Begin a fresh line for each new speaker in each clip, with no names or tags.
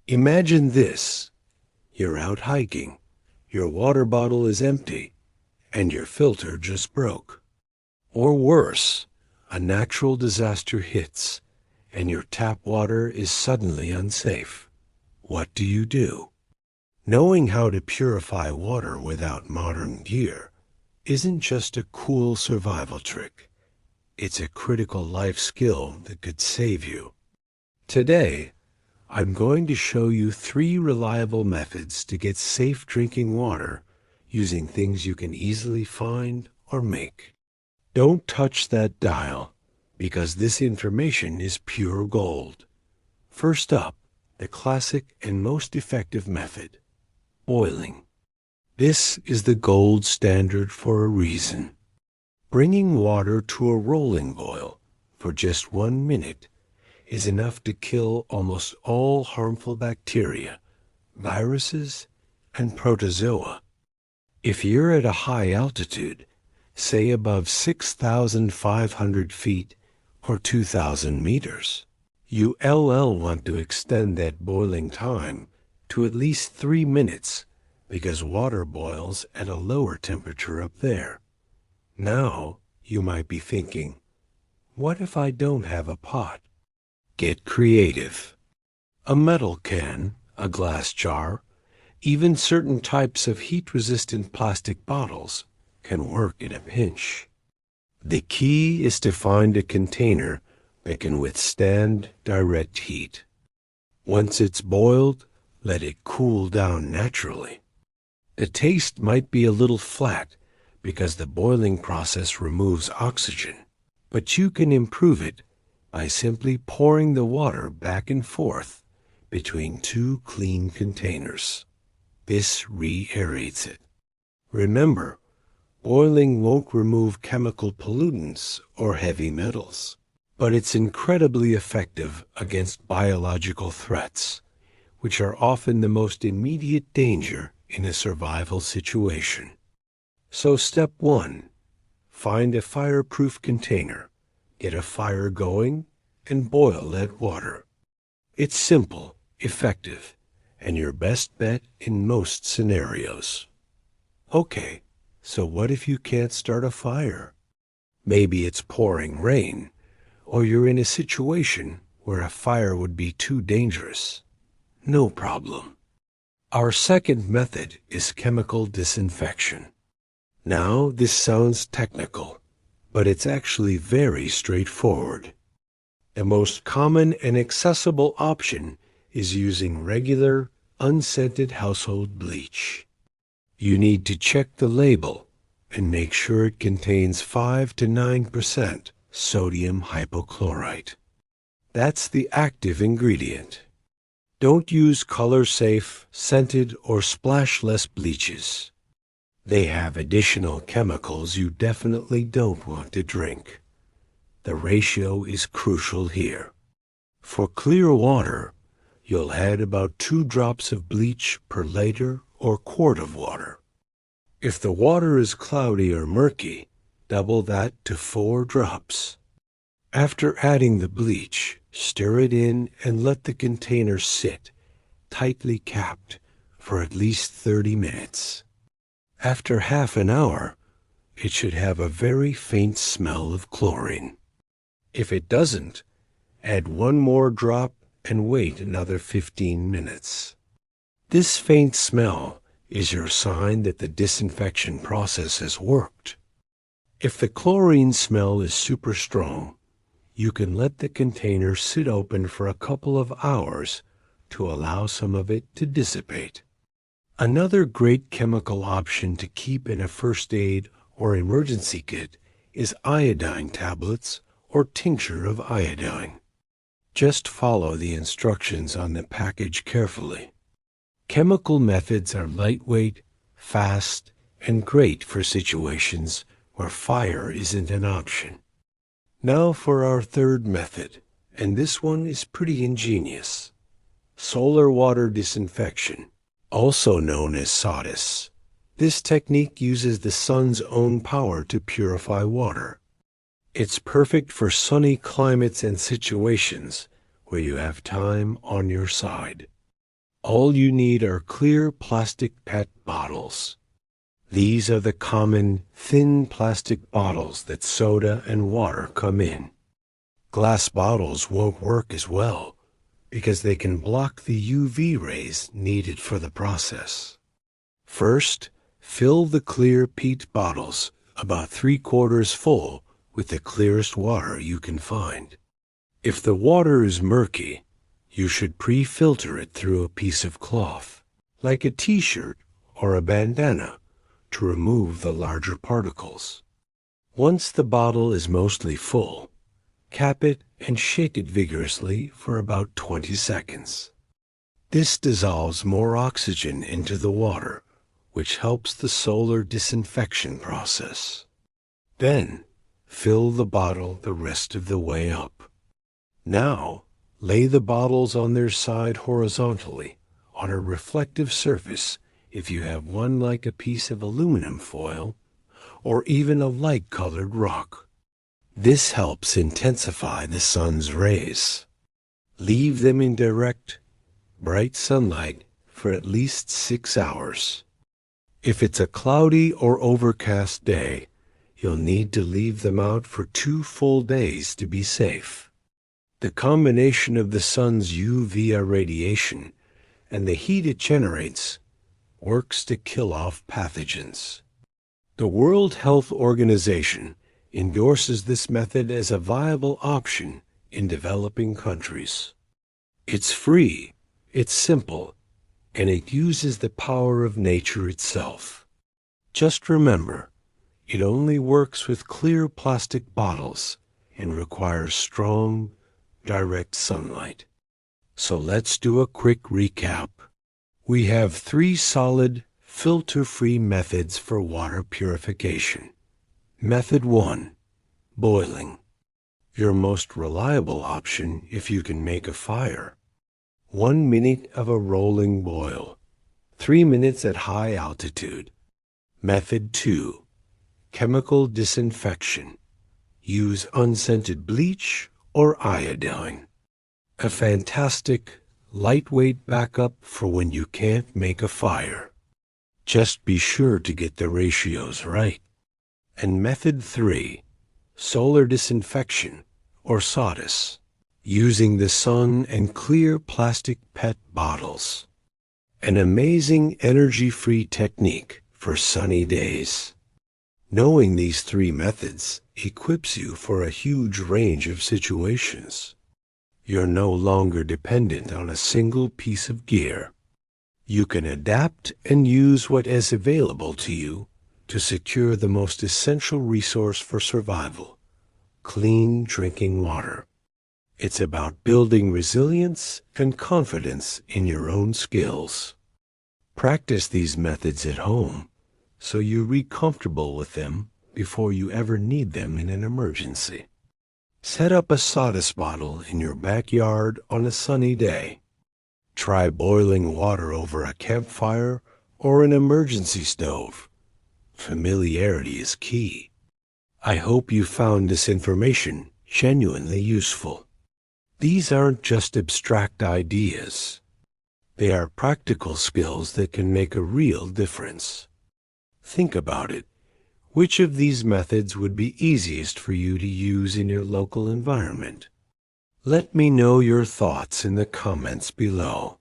Imagine this. You're out hiking, your water bottle is empty, and your filter just broke. Or worse, a natural disaster hits, and your tap water is suddenly unsafe. What do you do? Knowing how to purify water without modern gear isn't just a cool survival trick. It's a critical life skill that could save you. Today, I'm going to show you 3 reliable methods to get safe drinking water using things you can easily find or make. Don't touch that dial, because this information is pure gold. First up, the classic and most effective method, boiling. This is the gold standard for a reason. Bringing water to a rolling boil for just 1 minute is enough to kill almost all harmful bacteria, viruses, and protozoa. If you're at a high altitude, say above 6,500 feet or 2,000 meters, you want to extend that boiling time to at least 3 minutes because water boils at a lower temperature up there. Now, you might be thinking, what if I don't have a pot? Get creative. A metal can, a glass jar, even certain types of heat-resistant plastic bottles can work in a pinch. The key is to find a container that can withstand direct heat. Once it's boiled, let it cool down naturally. The taste might be a little flat because the boiling process removes oxygen, but you can improve it by simply pouring the water back and forth between 2 clean containers. This re-aerates it. Remember, boiling won't remove chemical pollutants or heavy metals, but it's incredibly effective against biological threats, which are often the most immediate danger in a survival situation. So step 1, find a fireproof container. Get a fire going, and boil that water. It's simple, effective, and your best bet in most scenarios. Okay, so what if you can't start a fire? Maybe it's pouring rain, or you're in a situation where a fire would be too dangerous. No problem. Our second method is chemical disinfection. Now, this sounds technical, but it's actually very straightforward. The most common and accessible option is using regular, unscented household bleach. You need to check the label and make sure it contains 5 to 9% sodium hypochlorite. That's the active ingredient. Don't use color-safe, scented, or splashless bleaches. They have additional chemicals you definitely don't want to drink. The ratio is crucial here. For clear water, you'll add about 2 drops of bleach per liter or quart of water. If the water is cloudy or murky, double that to 4 drops. After adding the bleach, stir it in and let the container sit, tightly capped, for at least 30 minutes. After half an hour, it should have a very faint smell of chlorine. If it doesn't, add 1 more drop and wait another 15 minutes. This faint smell is your sign that the disinfection process has worked. If the chlorine smell is super strong, you can let the container sit open for a couple of hours to allow some of it to dissipate. Another great chemical option to keep in a first aid or emergency kit is iodine tablets or tincture of iodine. Just follow the instructions on the package carefully. Chemical methods are lightweight, fast, and great for situations where fire isn't an option. Now for our third method, and this one is pretty ingenious. Solar Water Disinfection, also known as SODIS. This technique uses the sun's own power to purify water. It's perfect for sunny climates and situations where you have time on your side. All you need are clear plastic PET bottles. These are the common, thin plastic bottles that soda and water come in. Glass bottles won't work as well because they can block the UV rays needed for the process. First, fill the clear PET bottles about 3/4 full with the clearest water you can find. If the water is murky, you should pre-filter it through a piece of cloth, like a t-shirt or a bandana, to remove the larger particles. Once the bottle is mostly full, cap it and shake it vigorously for about 20 seconds. This dissolves more oxygen into the water, which helps the solar disinfection process. Then, fill the bottle the rest of the way up. Now, lay the bottles on their side horizontally on a reflective surface if you have one, like a piece of aluminum foil or even a light-colored rock. This helps intensify the sun's rays. Leave them in direct, bright sunlight for at least 6 hours. If it's a cloudy or overcast day, you'll need to leave them out for 2 full days to be safe. The combination of the sun's UV irradiation and the heat it generates works to kill off pathogens. The World Health Organization endorses this method as a viable option in developing countries. It's free, it's simple, and it uses the power of nature itself. Just remember, it only works with clear plastic bottles and requires strong, direct sunlight. So let's do a quick recap. We have 3 solid, filter-free methods for water purification. Method 1, boiling. Your most reliable option if you can make a fire. 1 minute of a rolling boil, 3 minutes at high altitude. Method 2, chemical disinfection. Use unscented bleach or iodine. A fantastic, lightweight backup for when you can't make a fire. Just be sure to get the ratios right. And Method 3, solar disinfection or SODIS. Using the sun and clear plastic PET bottles. An amazing energy-free technique for sunny days. Knowing these 3 methods equips you for a huge range of situations. You're no longer dependent on a single piece of gear. You can adapt and use what is available to you to secure the most essential resource for survival: clean drinking water. It's about building resilience and confidence in your own skills. Practice these methods at home so you're comfortable with them before you ever need them in an emergency. Set up a SODIS bottle in your backyard on a sunny day. Try boiling water over a campfire or an emergency stove. Familiarity is key. I hope you found this information genuinely useful. These aren't just abstract ideas. They are practical skills that can make a real difference. Think about it. Which of these methods would be easiest for you to use in your local environment? Let me know your thoughts in the comments below.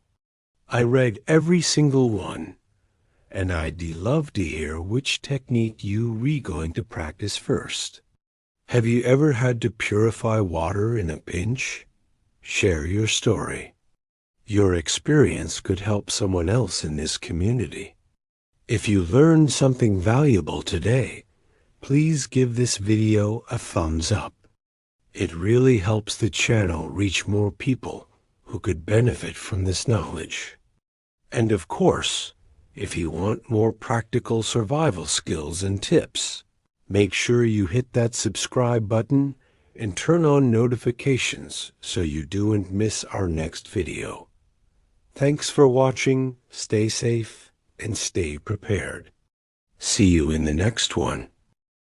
I read every single one, and I'd love to hear which technique you're going to practice first. Have you ever had to purify water in a pinch? Share your story. Your experience could help someone else in this community. If you learned something valuable today, please give this video a thumbs up. It really helps the channel reach more people who could benefit from this knowledge. And of course, if you want more practical survival skills and tips, make sure you hit that subscribe button and turn on notifications so you don't miss our next video. Thanks for watching, stay safe, and stay prepared. See you in the next one.